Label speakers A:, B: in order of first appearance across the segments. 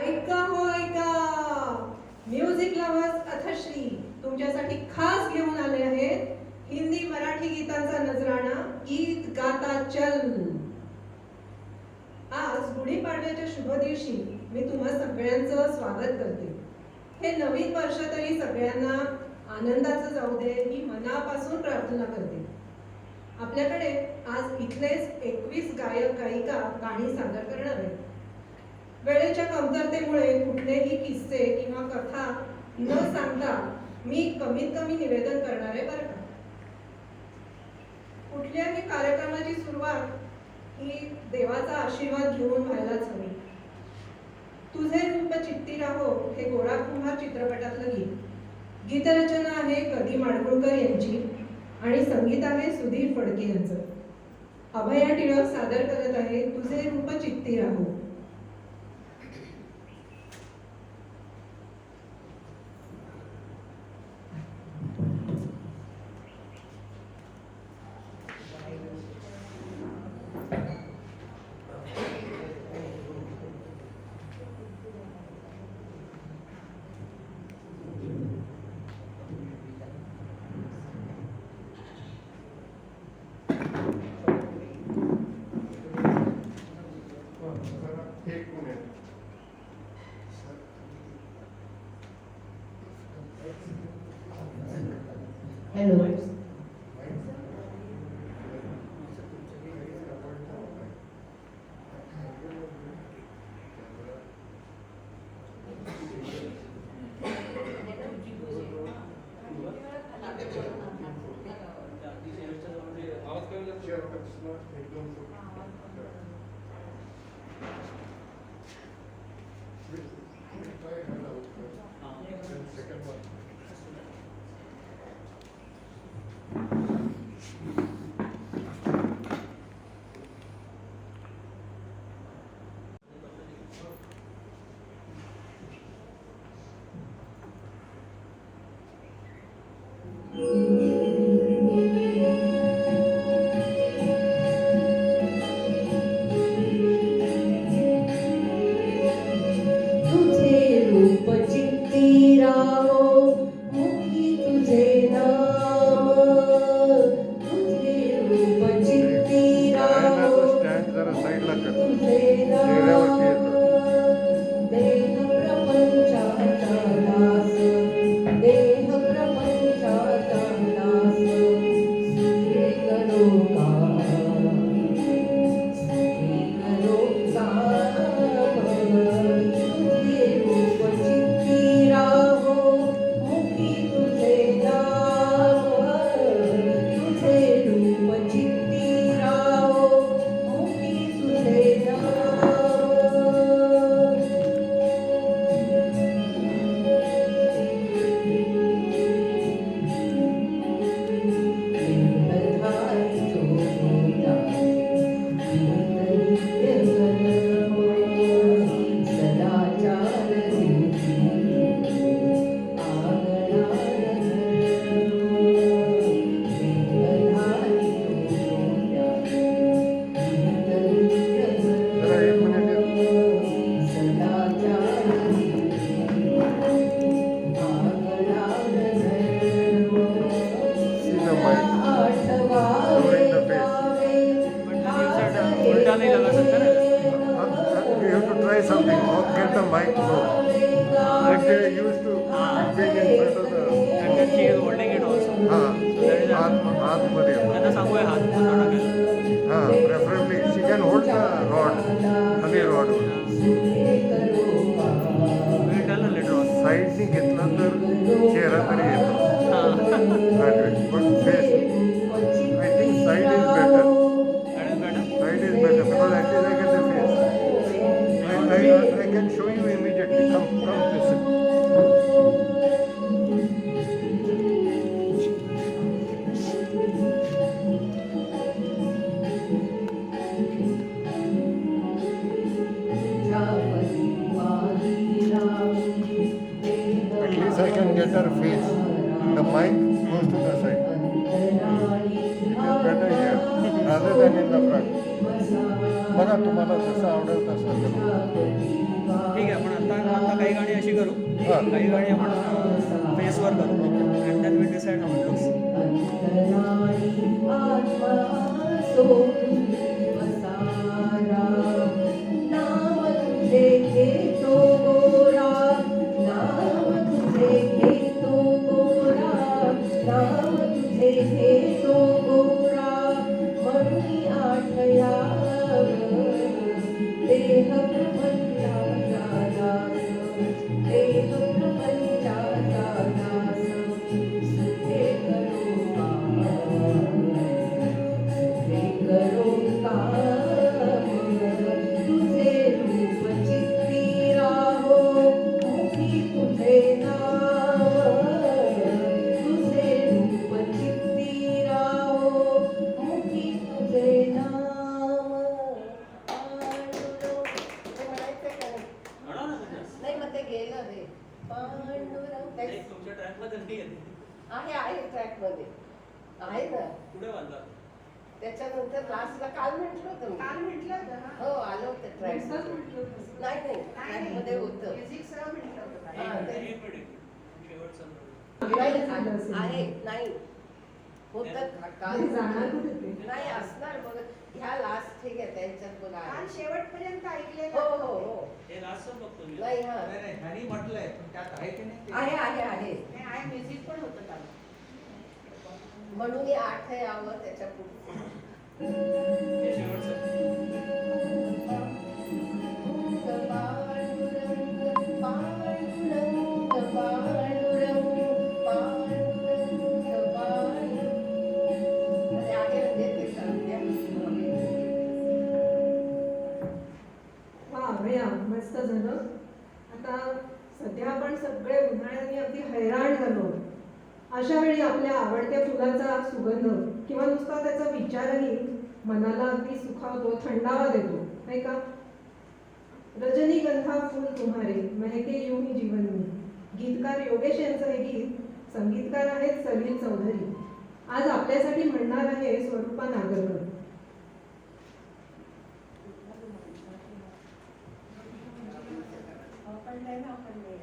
A: ऐका हो ऐका, म्युझिक लव्हर्स अथश्री तुमच्यासाठी खास घेऊन आले आहेत हिंदी मराठी गीतांचा नजराणा गीत गाता चल. आज गुढीपाडव्याच्या शुभ दिवशी मी तुम्हा सगळ्यांचं स्वागत करते. हे नवीन वर्ष तरी सगळ्यांना आनंदाचं जाऊ दे ही मनापासून प्रार्थना करते. आपल्याकडे आज इथलेच 21 गायक गायिका गाणी सादर करणार आहेत. वेळेच्या कमतरतेमुळे कुठलेही किस्से किंवा कथा न सांगता मी कमीत कमी निवेदन करणार आहे बरं का. कुठल्याही कार्यक्रमाची सुरुवात ही देवाचा आशीर्वाद घेऊन व्हायलाच हवी. तुझे रूप चित्ती राहो हे गोरा कुंभार चित्रपटातलं गीत. गीतरचना आहे कधी माडगुळकर यांची आणि संगीत आहे सुधीर फडके यांचं. अभया टिळक सादर करत आहे तुझे रूप चित्ती राहो.
B: Hello.
C: Something, not get the mic low. Like they used to being in front of the.
D: And then she is holding it also. So that is
C: आतमध्ये.
D: त्यांना सांगूया हात थोडा घ्यायला.
C: Preferably she can hold the rod, honey rod.
D: We'll tell her later on.
C: Side ni घेतला तर चेहरा तरी येतो. That way. But face, I think side is better.
D: That is better.
C: Side is better because at least I get the face. I can show you immediately. Come listen. At least I can get her face. The mic goes to the side. It is better here. Radhe than in the front. बघा तुम्हाला जसं आवडेल तसं करू.
D: ठीक आहे, आपण आता काही गाणी अशी करू,
C: हां.
D: काही गाणी आपण फेसवर करू and then we decide how it looks.
B: नाही मग ते गेलं रे पांडुरंग ते-
D: तुमच्या ट्रॅकमध्ये नाही येते.
B: आहे ट्रॅक मध्ये आहे ना.
D: कुठे बांधला?
B: त्याच्यानंतर लास्टला काल म्हटलं होतं मी.
A: काल म्हटलं होतं ना?
B: हो आलं होतं ट्रॅक
A: दिवसात म्हटलं होतं.
B: नाही ट्रॅक मध्ये होतं.
A: म्युझिक सह म्हटलं होतं.
B: हा, ते-
D: एक मिनिट. शेवटचं.
B: नाही
A: झालं असेल.
B: आहे नाही होतं काल
A: नाही, जाणार कुठे ते?
B: नाही असणार बघ ह्या लास्ट ठीक आहे त्यांच्यात बघा
E: काल
B: आहे.
E: शेवटपर्यंत ऐकलेलं
B: हो हो हो
D: हे लास्टचं बघतो मी.
B: नाही हा
F: नाही नाही ह्यानी म्हटलंय पण त्यात आहे की नाही ते?
B: आहे आहे आहे
E: नाही, आहे म्युझिक पण होतं काल.
B: म्हणून हे 8 यावं त्याच्या पुढे
D: हे शेवटचं.
A: वा अभया, मस्त झालं. आता सध्या आपण सगळे उन्हाळ्याने अगदी हैराण झालो. अशा वेळी आपल्या आवडत्या फुलाचा सुगंध किंवा नुसता त्याचा विचारही मनाला अगदी सुखावतो, थंडावा देतो, नाही का? रजनीगंधा फूल तुम्हारे महके यूं ही जीवन में. गीतकार योगेश यांचं हे गीत, संगीतकार आहेत सलील चौधरी. आज आपल्यासाठी म्हणणार आहे स्वरूपा नागरकर.
E: आपण नाही ना, आपण नाही.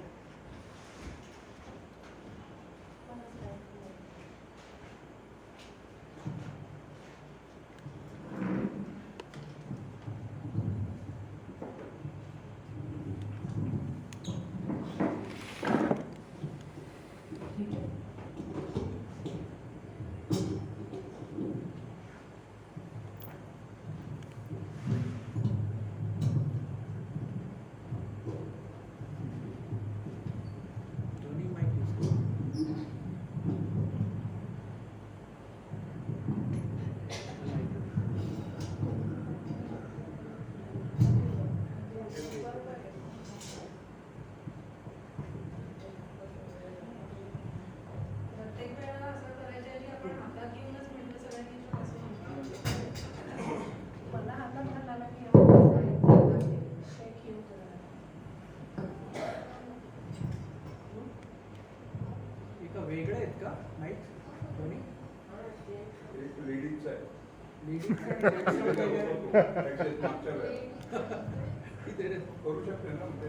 F: दोन्ही माईक यूज करू.
G: प्रत्येक वेळेला असं करायच्या ऐवजी आपण हातात घेऊनच म्हटलं सगळ्यांनी असं म्हणतो. मला हातात घालायला की शेक येऊ करायला.
F: एका वेगळ्या आहेत का माईक दोन्ही?
H: एक लेडीजचा आहे.
F: Leading
H: मागच्या वेळेला.
F: इथे
H: करू शकते ना ते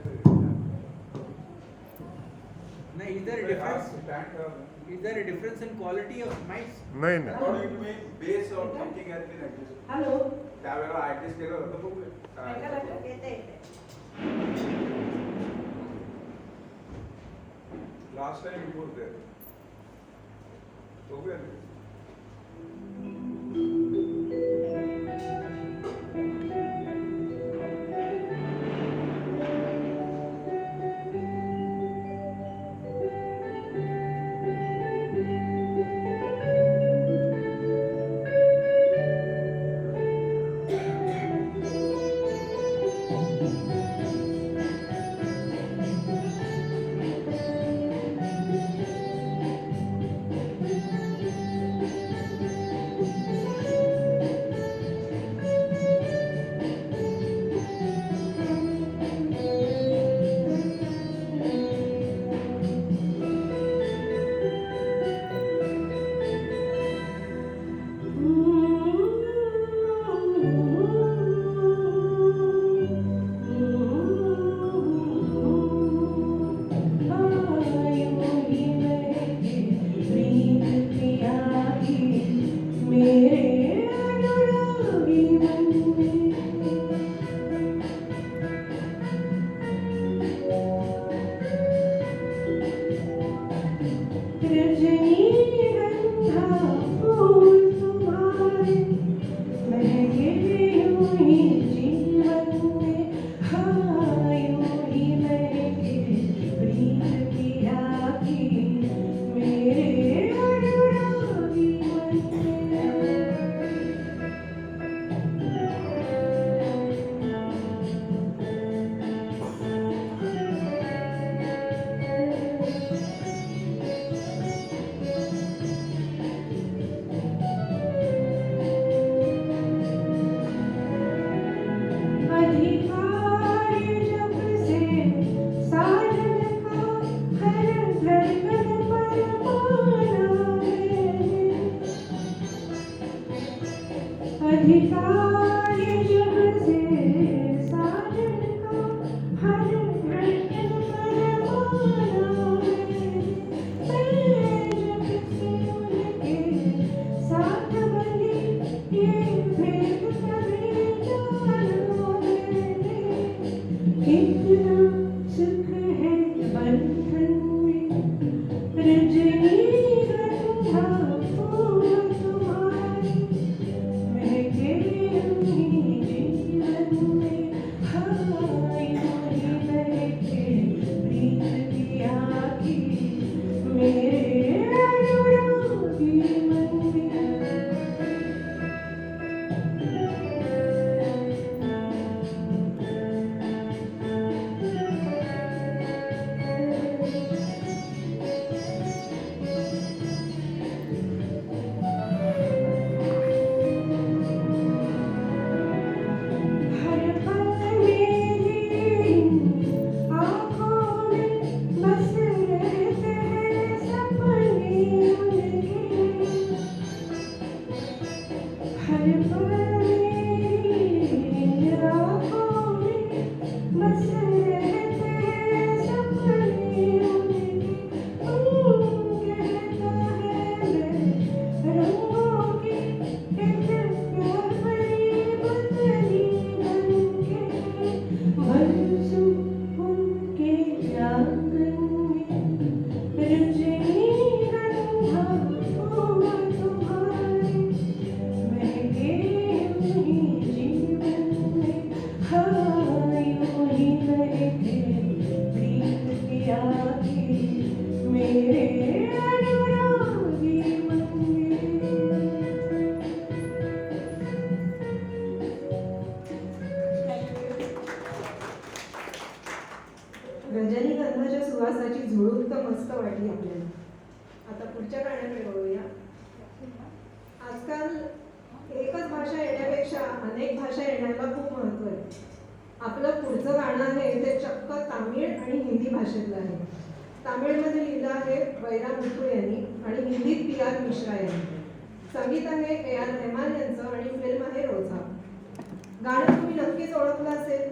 F: नाही इधर डिफरन्स इधर difference in quality of mics.
C: नाही नाही.
H: According to me base of thinking has been adjust.
A: Hello,
H: त्यावेळेला ऍडजस्ट केलं होतं बघूया काय
E: ऐकायला
H: होतं.
E: येते.
H: Last time it was there. बघूया ना.
G: प्रीत पिया की मेरे अनुरागी मन में रजनीगंधा फूल तुम्हारे महके यूं ही जीवन में, हाँ यूं ही महके प्रीत पिया की मेरे अनुरागी मन में। अधिकार जब से साजन का हर धड़कन पर पाना है। अधिकार जब से साजन का हर धड़कन पर पाना है। मैं जब से उनके साथ बंधी ये भेद तभी जाना मैंने। कितना सुख है बंधन में, रजनीगंधा फूल तुम्हारे महके यूं ही जीवन में, हाँ यूं ही महके प्रीत पिया की मेरे अनुरागी मन में। हर पल मेरी आँखों में बस रहते हैं सपने उनके। हर पल मेरी आँखों में बस रहते हैं सपने उनके। कहता है मैं रंगों की एक प्यार भरी बदली बनके, बरसूं उनके आंगन में। रजनीगंधा फूल तुम्हारे महके यूं ही जीवन में, हाँ यूं ही महके प्रीत पिया की मेरे अनुरागी मन में।
A: रजनीगंधाच्या सुवासाची झुळूक तर मस्त वाटली आपल्याला. आता पुढच्या गाण्याकडे वळूया. आजकाल एकच भाषा येण्यापेक्षा अनेक भाषा येण्याला खूप महत्त्व आहे. आपलं पुढचं गाणं आहे ते चक्क तामिळ आणि हिंदी भाषेतलं आहे. तामिळमध्ये लिहिलं आहे वैरामुथू यांनी आणि हिंदीत पी.आर. मिश्रा यांनी. संगीत आहे ए.आर. रहमान यांचं आणि फिल्म आहे रोजा. गाणं तुम्ही नक्कीच ओळखलं असेल.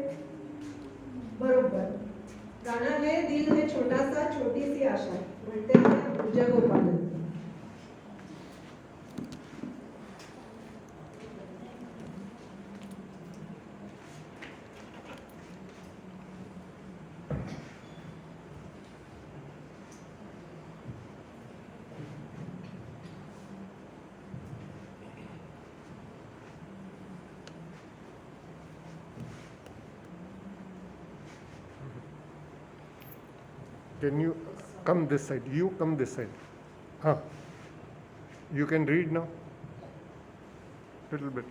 A: बरोबर, गाणं आहे दिल है छोटासा छोटीसी आशा, म्हणते पूजा गोपालन.
C: Can you come this side? You come this side. Huh. You can read now? Little bit.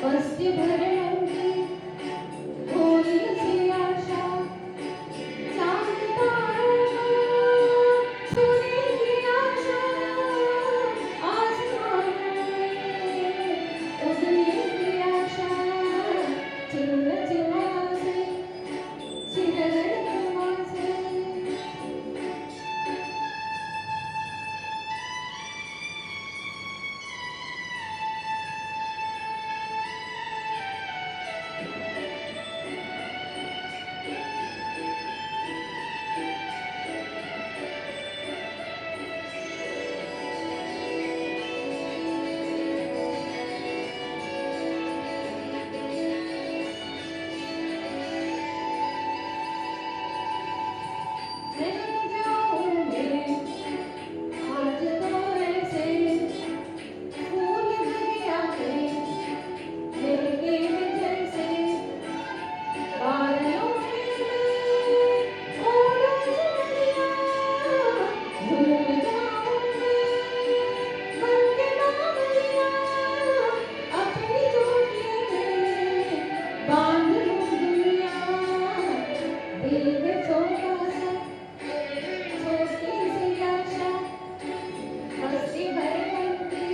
B: मस्ती भरे होंगी थोड़ी सी आशा चांद तारों को सोने की आशा आसमानों में उड़ने की आशा चिल चिल्ला से चिरगड़वा से आज तो ऐसे फूल लगे आते मेरे जैसे बादलों में ओढ़ चलिया झूम जाऊंगे बन के बावलिया अपनी चोटी में बांध लूं दुनिया दिल में छोटा सा छोटी सी आशा मस्ती भरे बनती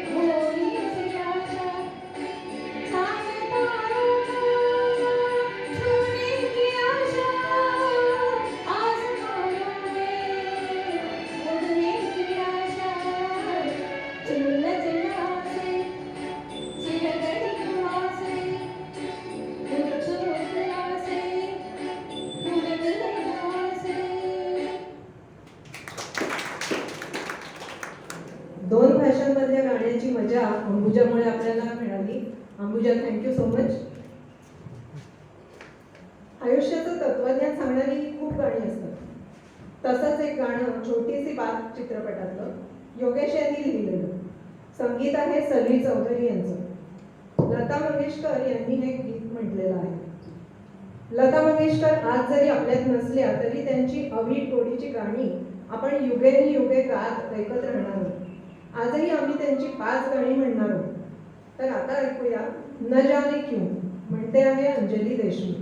B: थोड़ी सी आशा चांद तारों को छूने की आशा आसमानों में उड़ने की आशा चिल्ला चिल्ला से चिरगड़ी हवा से मुद्दू मुद्दला से मुड़गला से
A: दोन भाषांमधल्या गाण्याची मजा अंबुजामुळे आपल्याला मिळाली. Ambuja, thank you so much. आयुष्याचं तत्वज्ञान सांगणारी खूप गाणी असतात. तसंच एक गाणं छोटीसी बात चित्रपटातलं योगेश यांनी लिहिलेलं. संगीत आहे सलवी चौधरी यांचं. लता मंगेशकर यांनी हे गीत म्हटलेलं आहे. लता मंगेशकर आज जरी आपल्यात नसल्या तरी त्यांची अवी टोळीची गाणी आपण युगे गात ऐकत राहणार आहोत. आजही आम्ही त्यांची 5 गाणी म्हणणार आहोत. तर आता ऐकूया न जाने क्यों, म्हणते आहे अंजली देशमुख.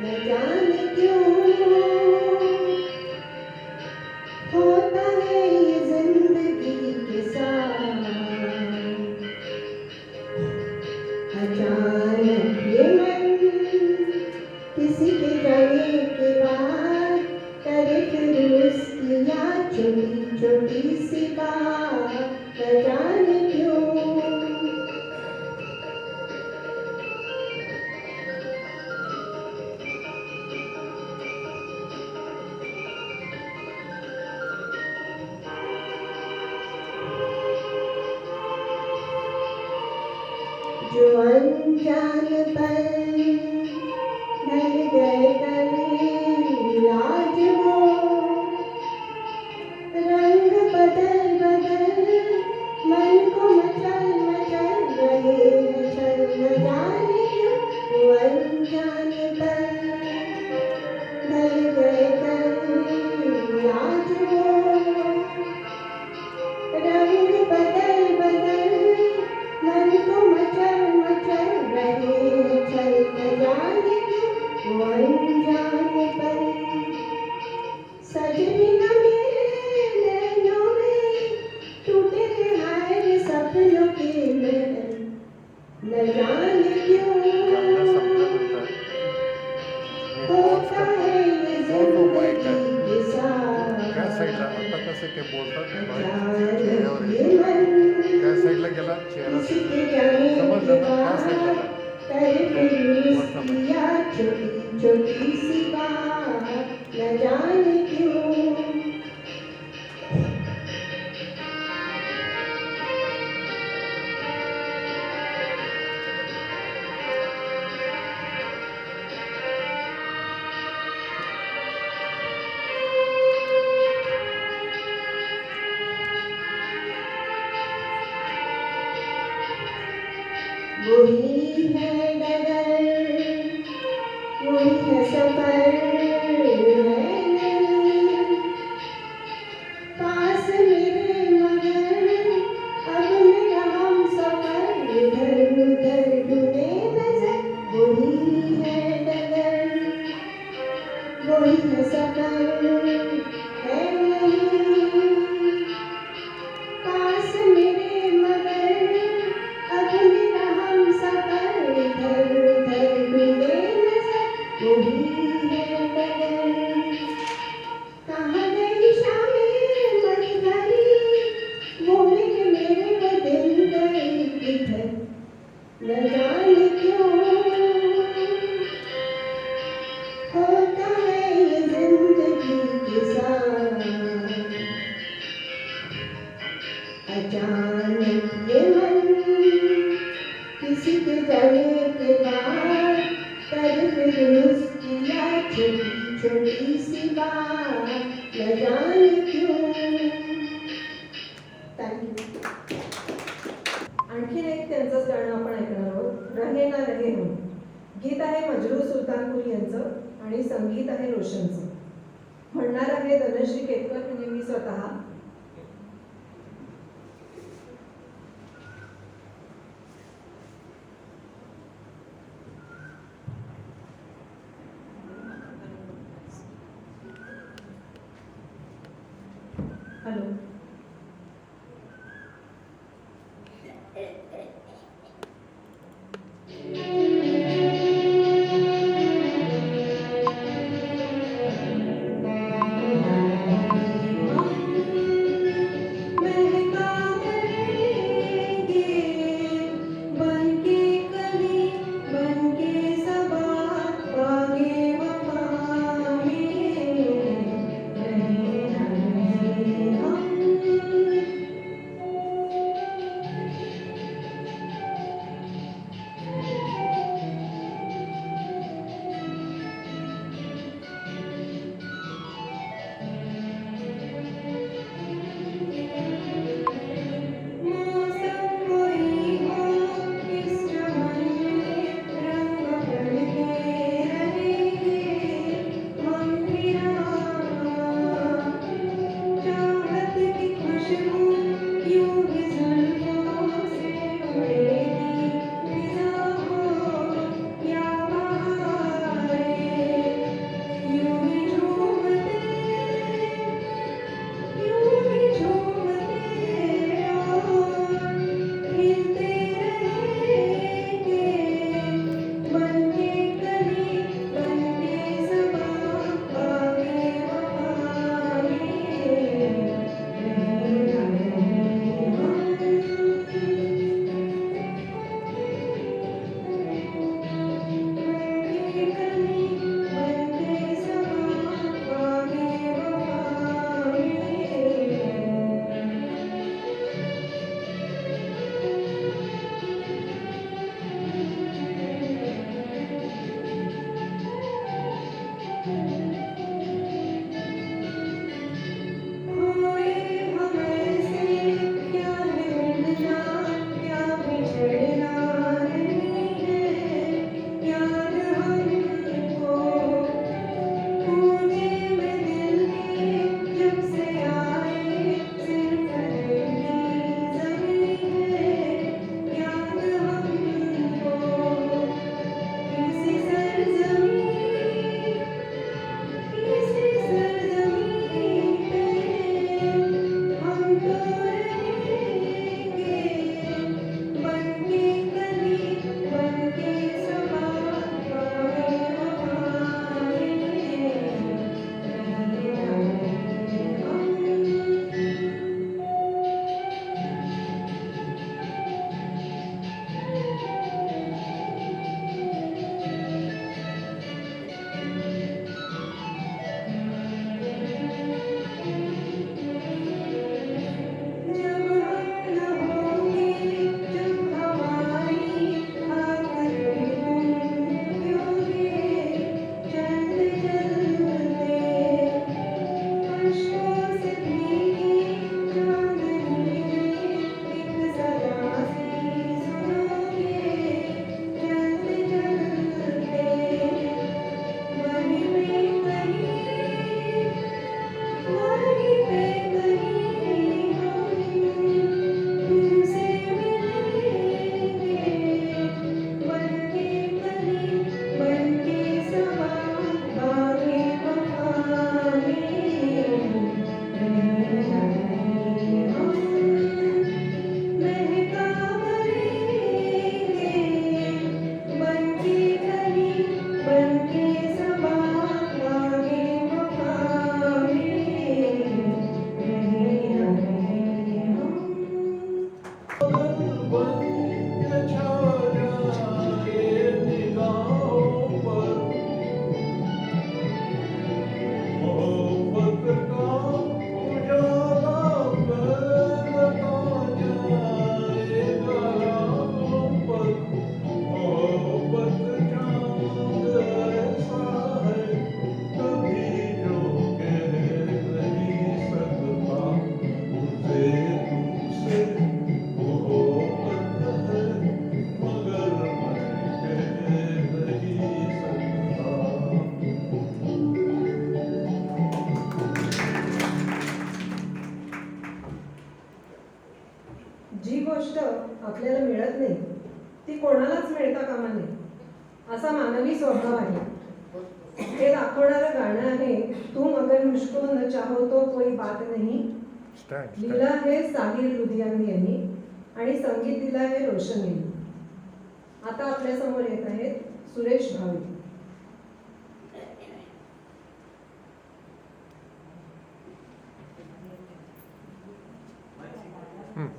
B: न जाने क्यों होता है ये जिंदगी के साथ अचानक ये मन किसी के जाने के बाद करे फिर उसकी याद छोटी छोटी सी बात न जाने क्यों जो अनजान पल ढल गए कल आज वो रंग बदल बदल मन को मचल मचल रहे हैं छल न जाने क्यों वो अनजान पल ढल गए कल आज वो रंग बदल बदल मन को मचल मचल रहे छल न जाने क्यों वो अनजान पल सजनी न मेरे नैनों में टूटे थे हाय सपनों के महल न जाने क्यों होता है ये जिंदगी के साथ
C: त्या साईडला आता कसं ते बोलतात
B: अचानक ये
C: चेहऱ्यावर
B: मन
C: त्या साईडला गेला चेहरा
B: किसी के जाने
C: समजलं
B: के
C: ना, त्या साईडला
B: बाद
C: जा.
B: करे फिर उसकी याद छोटी छोटी सी बात न जाने क्यों वही है डगर, वही है सफर है नहीं। पास मेरे मगर अब मेरा हम सफर इधर उधर ढूंढे नजर। वही है डगर, वही है सफर है नहीं। पास मेरे मगर अब मेरा हम सफर इधर उधर ढूंढे नजर। वही है डगर। कहाँ गई शामें मत भरी, वो मेरे वो दिन गए किधर, न जाने क्यों होता है ये जिंदगी के साथ। अचानक ये मन किसी के जाने के बाद कर फिर उसकी याद छोटी छोटी सी बात, न जाने क्यों। थँक्यू.
A: आणखीन एक त्यांचंच गाणं आपण ऐकणार आहोत, रहे ना रहे हम. गीत आहे मजरू सुलतानपुरी यांचं आणि संगीत आहे रोशनचं. म्हणणार आहे धनश्री केतकर म्हणजे मी स्वतः. हॅलो. महका करेंगे बनके कली बनके सबा बागे वफा में रहे ना रहे हम. गोष्ट आपल्याला मिळत नाही ती कोणालाच मिळता कामा नये असा मानवी स्वभाव आहे. हे दाखवणारं गाणं आहे तुम अगर मुझको न चाहो तो कोई बात नहीं.
C: Stand,
A: लिहिलं
C: stand.
A: आहे साहिर लुधियानी यांनी आणि संगीत दिलं आहे रोशन यांनी. आता आपल्या समोर येत आहेत Suresh Bhave.
C: Hmm.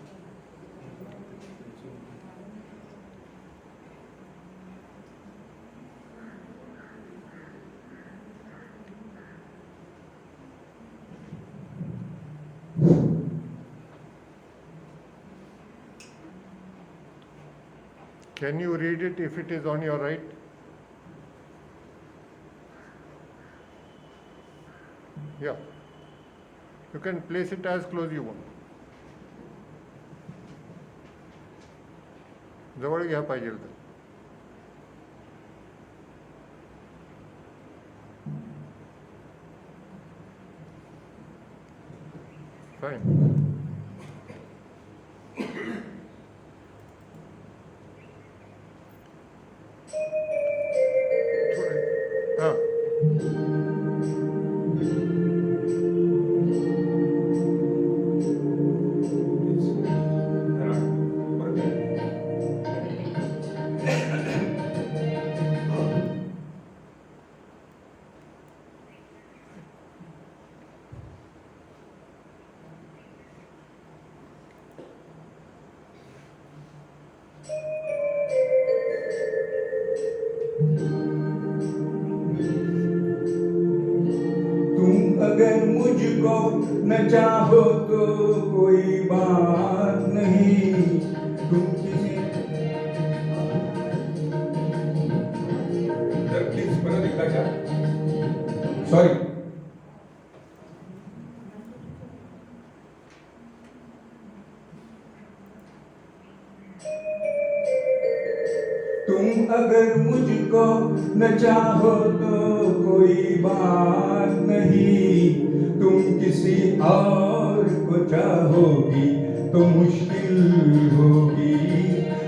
C: Can you read it if it is on your right? Yeah. You can place it as close you want. जवळ घ्या पाहिजे तर. Fine. हां.
I: तुम अगर मुझको न चाहो तो कोई बात नहीं. तुम किसी
H: तर प्लीज परत एकदा घ्या. सॉरी.
I: तुम अगर मुझको न चाहो तो कोई बात नहीं. तुम किसी और को चाहोगी तो मुश्किल होगी.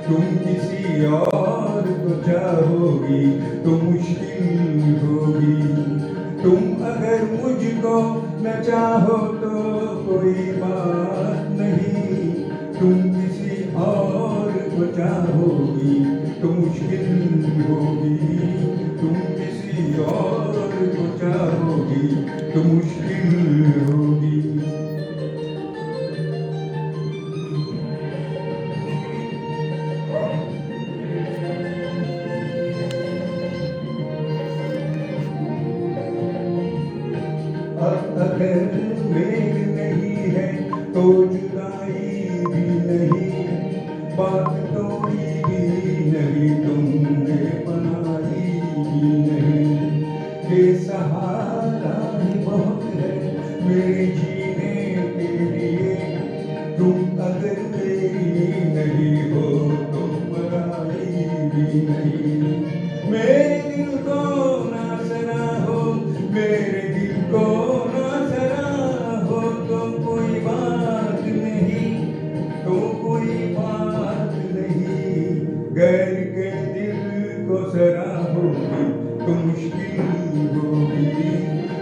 I: तुम किसी और को चाहोगी तो मुश्किल होगी. तुम अगर मुझको न चाहो तो कोई बात नहीं. तुम किसी और को चाहोगी तो मुश्किल होगी. तुम किसी और को चाहोगी तो मुश्किल होगी. अगर मेल नहीं है तो जुदाई भी नहीं. बात तोड़ी भी नहीं तुमने बनाई भी नहीं. बेसहारा ही बहुत है मेरे जीने के लिए. तुम अगर मेरी नहीं हो तो पराई भी नहीं. मेरे दिल को ना सराहो, मेरे दिल को ना सराहो तो कोई बात नहीं. तो कोई बात नहीं. गैर के दिल को सराहोगी तो मुश्किल होगी.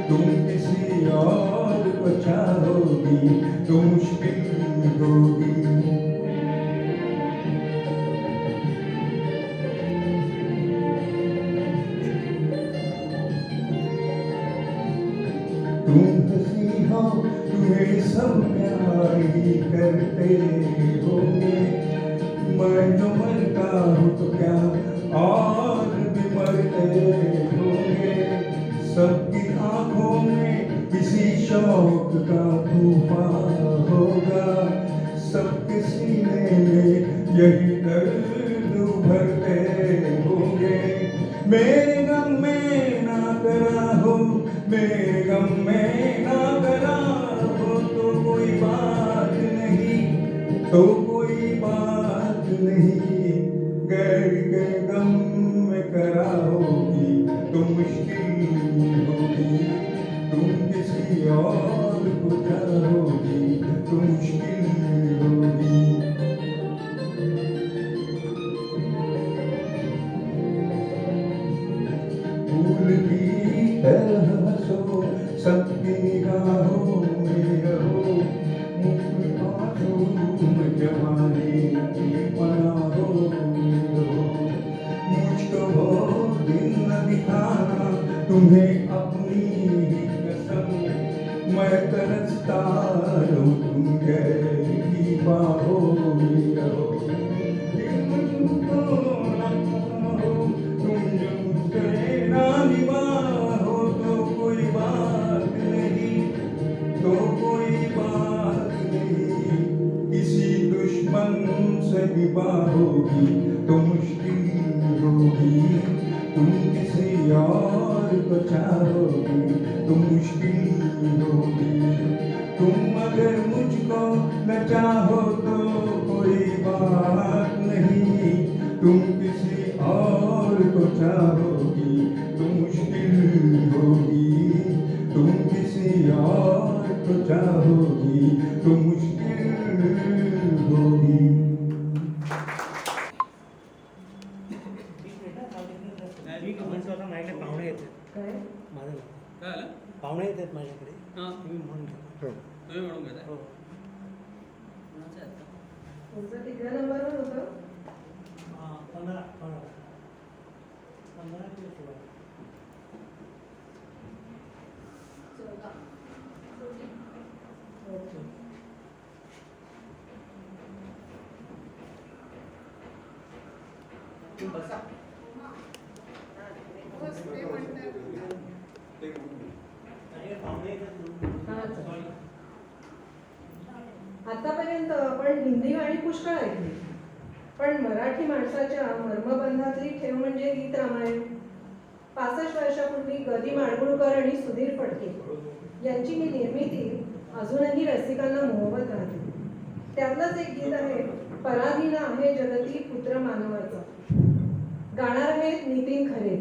I: तुम किसी और को चाहोगी तो मुश्किल होगी. तुम हंसी हो तुम्हें सब प्यार ही करते होंगे. मैं जो मरता हूँ तो क्या और भी मरते होंगे. सबकी आंखों में किसी शौक का तूफान होगा. सबके सीने में यही दर्द उभरते होंगे. मेरे गम में ना करा हो, मेरे गम में ना करा हो तो कोई बात नहीं. तो कोई बात नहीं. गैर के गम में करा होगी तो मुश्किल होगी. तुम किसी और को चाहोगी तो मुश्किल होगी. तुम्हें अपनी ही कसम मैं तरसता रहूं, तुम गहरी बाहों में रहो। तुम जो मुझसे ना निभाओ तो कोई बात नहीं, तो कोई बात नहीं। किसी दुश्मन से विवाह होगी तो मुश्किल होगी, तुम किसी और को चाहोगी तो मुश्किल होगी। तुम अगर मुझको न चाहो तो कोई बात नहीं, तुम किसी और को चाहोगी तो मुश्किल होगी। तुम किसी और को चाहोगी तो मुश्किल होगी।
D: माझ्याकडे पाहुणे येतात
A: काय
D: माझं
F: काय आलं?
D: पाहुणे येतात माझ्याकडे
F: हां.
D: मी म्हणून घेतो.
C: हो.
F: तुम्ही म्हणून घेताय?
D: हो.
F: कोणाचं आहे आता?
A: तुमचं तिसऱ्या नंबरवर होतं.
D: 15 किलो सोळा.
F: बसा.
D: माझ्याकडे पाहुणे येतात
A: हां,
D: म्हणून.
A: चालेल. आतापर्यंत आपण हिंदी गाणी पुष्कळ ऐकली, पण मराठी माणसाच्या मर्मबंधातली ठेव म्हणजे गीत रामायण. 65 वर्षापूर्वी ग. दी. माडगूळकर आणि सुधीर फडके यांची ही निर्मिती अजूनही रसिकांना मोहवत राहते. त्यातलंच एक गीत आहे, पराधीन आहे जगती पुत्र मानवाचा. गाणार आहेत नितीन खरे.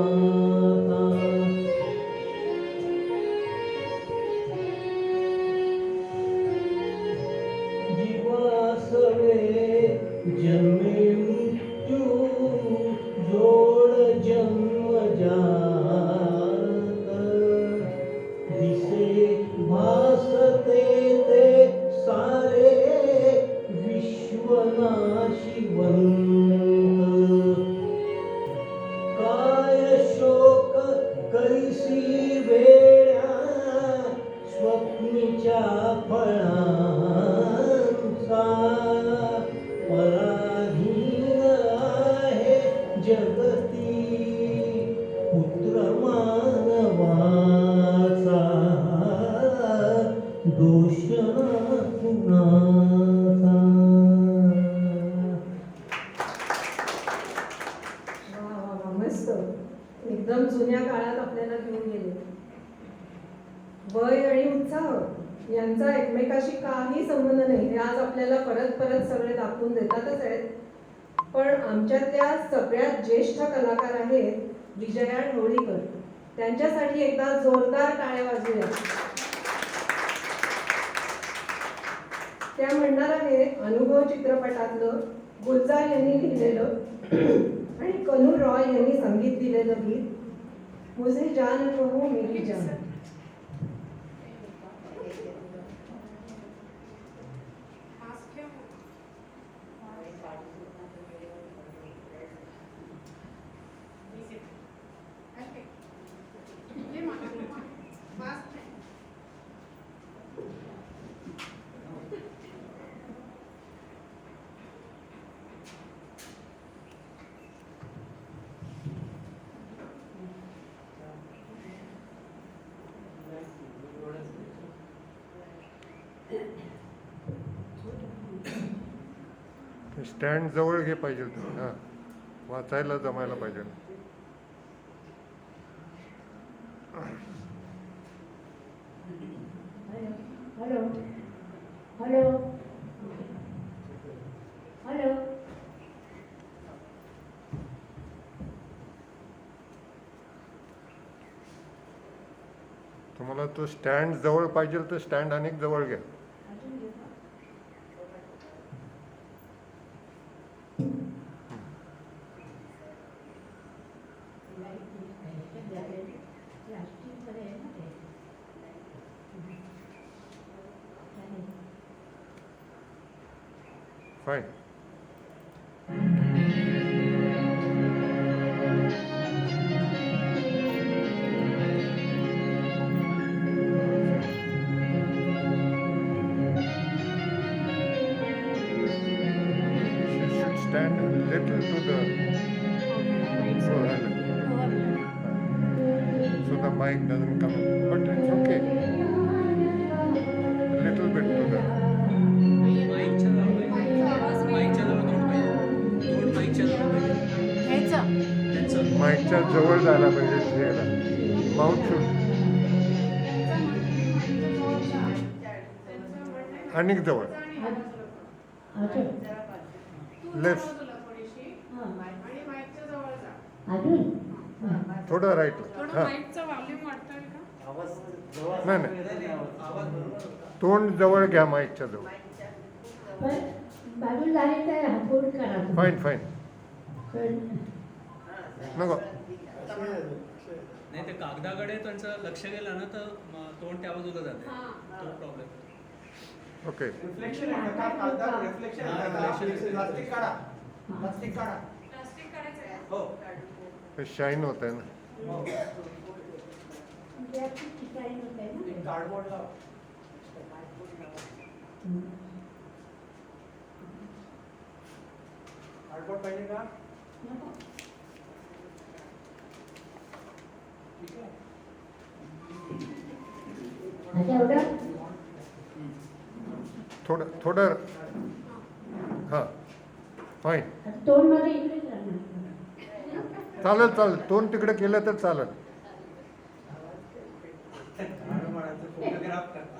B: मानवाचा
J: जन्मे मृत्यू जोड जन्म जात दिसे भासते ते सारे विश्वनाशिवंत काय शोक कैसी वेळा स्वप्नीच्या फळांचा पराधीन आहे जगती पुत्र मानवाचा दोष कुणाचा.
A: वा वा वा, मस्त. एकदम जुन्या काळात आपल्याला घेऊन गेले. वय आणि उत्साह यांचा एकमेकाशी काही संबंध नाही, हे आज आपल्याला परत परत सगळे दाखवून देतातच आहेत. पण आमच्यातल्या सगळ्यात ज्येष्ठ कलाकार आहेत विजया ढवळीकर. त्यांच्यासाठी एकदा जोरदार टाळ्या वाजूया. त्या म्हणणार आहेत अनुभव चित्रपटातलं गुलजार यांनी लिहिलेलं आणि कनू रॉय यांनी संगीत दिलेलं गीत मुझे जान कहो मेरी जान.
C: स्टँड जवळ घे पाहिजे. हां, वाचायला जमायला पाहिजे.
B: Hello hello hello.
C: तुम्हाला तो स्टँड जवळ पाहिजे तर स्टँड अनेक जवळ घ्या. Fine. Stand a little to the so the mic doesn't come, but it's okay. A little bit to the.
F: माईकच्या जवळ तोंड पाहिजे. तोंड माईकच्या जवळ पाहिजे. त्यांचं
C: माईकच्या जवळ जायला पाहिजे. घ्यायला माउथ शूट अनेक जवळ. लेफ्ट थोडं राईट. हां, नाही नाही, तोंड जवळ घ्या माईकच्या जवळ.
B: बाजूला झाले तर हातोड करा.
C: Fine fine. नको.
F: नाही, ते कागदाकडे त्यांचं लक्ष गेलं ना तर तोंड त्या बाजूला जाते. तो प्रॉब्लेम.
C: ओके.
F: रिफ्लेक्शन आहे का? कागदावर रिफ्लेक्शन आहे का? प्लास्टिक काढा. प्लास्टिक काढा. हो.
C: हे शाईन होत आहे ना.
F: कार्डबोर्ड लावा. कार्डबोर्ड पाहिजे का? ठीक आहे.
C: थोडं थोडं. हां, फाईन.
B: तोंड मध्ये इकडेच राहणार.
C: चालेल चालेल. तोंड तिकडे केलं तर चालेल.
F: फोटोग्राफ करता.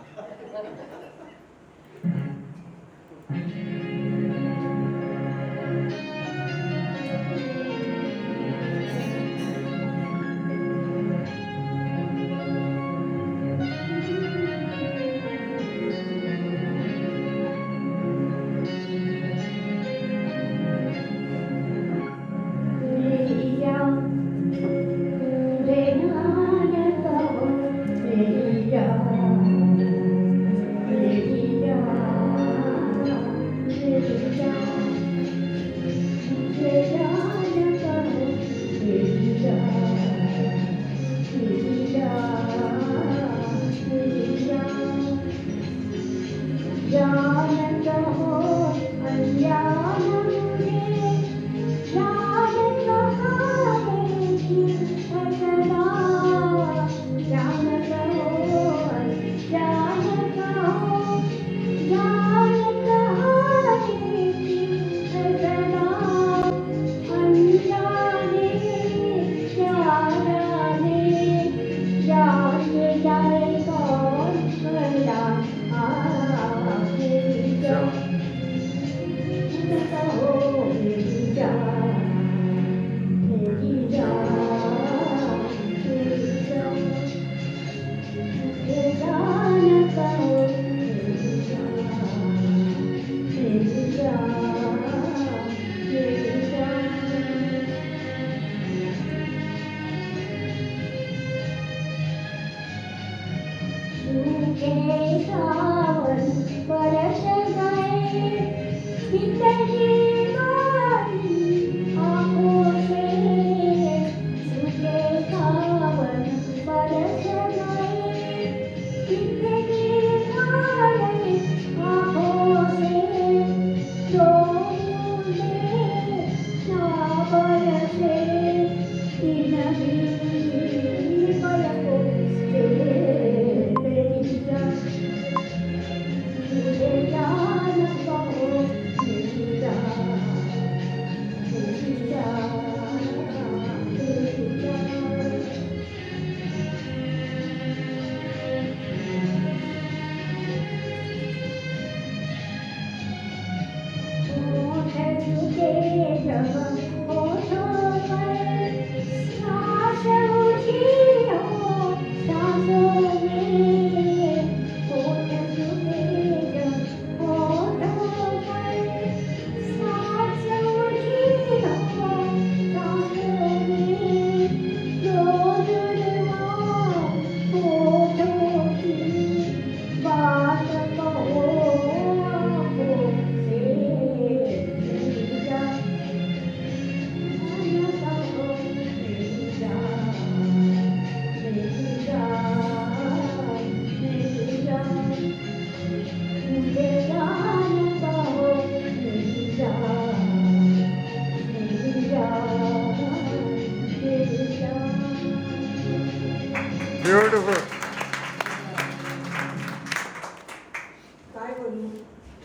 A: काय बोलू,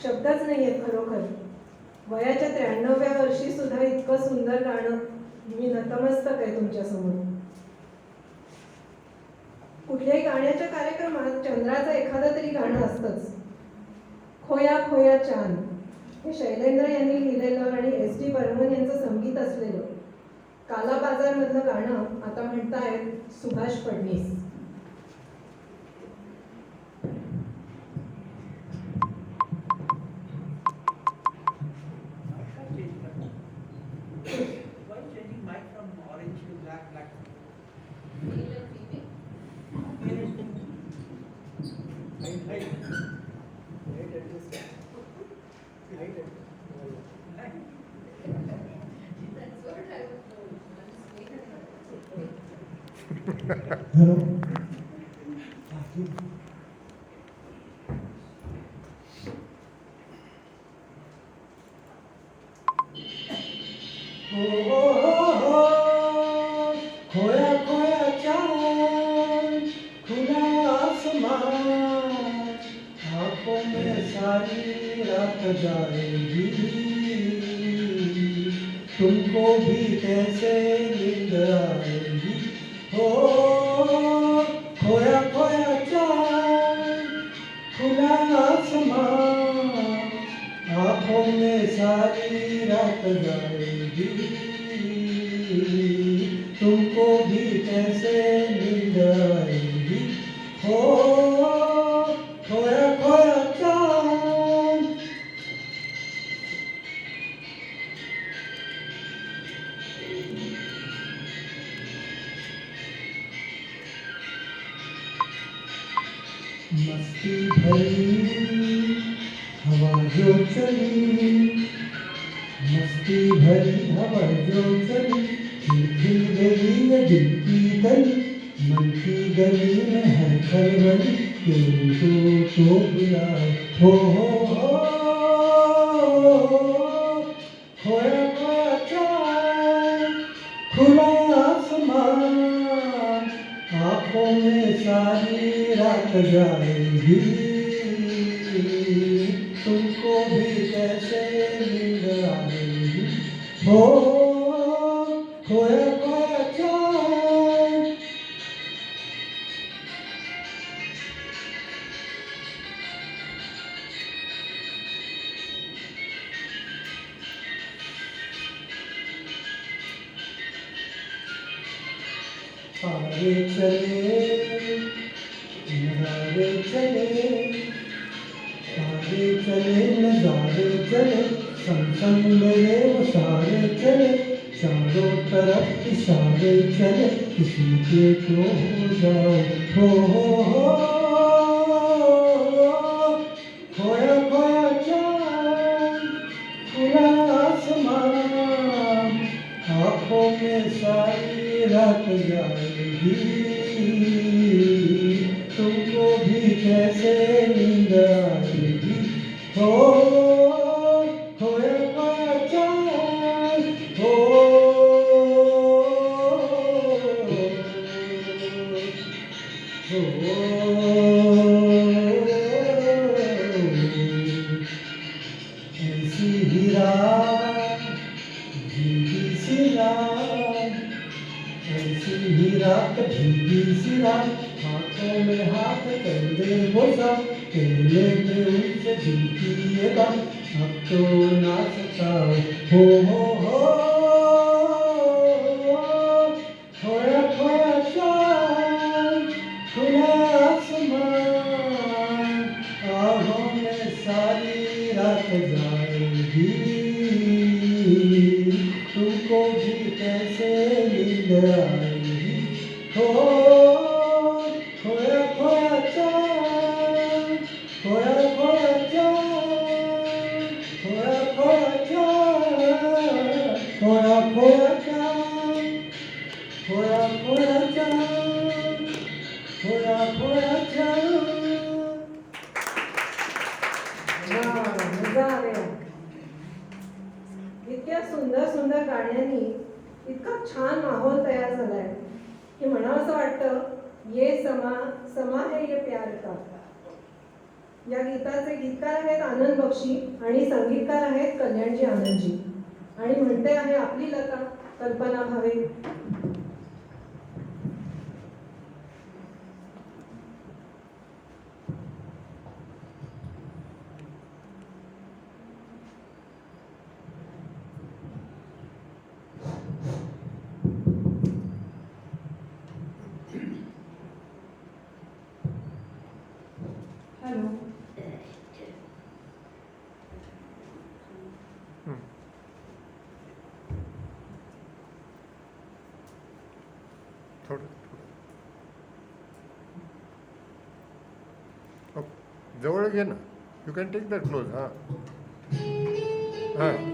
A: शब्दच नाही आहेत खरोखर. वयाच्या 93व्या वर्षी सुद्धा इतकं सुंदर गाणं. मी नतमस्तक आहे तुमच्यासमोर. कुठल्याही गाण्याच्या कार्यक्रमात चंद्राचं एखादं तरी गाणं असतंच. खोया खोया चांद हे शैलेंद्र यांनी लिहिलेलं आणि S.D. बर्मन यांचं संगीत असलेलं काला बाजार मधलं गाणं आता म्हणतायत Subhash Phadnis.
F: Why changing mic from orange to black, black? Height. Height adjust. Height adjust.
J: Hello खोया खोया चांद खुला आसमान आंखों में सारी रात जाएगी तुमको भी कैसे नींद आएगी हो खोया खोया चांद खुला आसमान आंखों में सारी रात जाएगी तुमको भी कैसे नींद आएगी हो खोया खोया चांद. मस्ती भरी हवा जो चली मस्ती भरी हवा जो चली खिल गई ये दिल की गली मन की गली में है खलबली क्यों तो बुलाए हो खोया खोया चांद खुला आसमान आंखों में सारी रात जाएगी तुमको भी कैसे नींद आएगी हो खोया खोया चांद. तारे चले नजारे चले तारे चले नजारे चले संग संग मेरे वो सारे चले चारों तरफ इशारे चले किसी के क्यों हो जाओ हो खोया खोया चांद खुला आसमान आंखों में सारी रात जाएगी तुमको भी कैसे नींद आएगी हो खोया खोया चांद हो ऐसी ही रात भीगी सी रात ऐसी ही रात भीगी सी रात हाथों में हाथ कर दे वो सब केले के उनसे भीगी ये बात अब तो ना सताओ हो खोया खोया चांद खुला आसमान आँखों में सारी रात जाएगी तुमको भी कैसे नींद आएगी हो खोया खोया चांद खोया खोया चांद खोया खोया चांद खोया खोया चांद खोया खोया चांद खोया खोया चांद.
A: मजा आल्या. इतक्या सुंदर सुंदर गाण्यांनी इतका छान माहोल तयार झालाय की म्हणावं असं वाटतं ये समा समा है ये प्यार का. या गीताचे गीतकार आहेत आनंद बक्षी आणि संगीतकार आहेत कल्याणजी आनंदजी. आणि म्हणते आहे आपली लता कल्पना भावे.
G: हॅलो.
C: थोडं जवळ घे ना. You can take that close. हां हां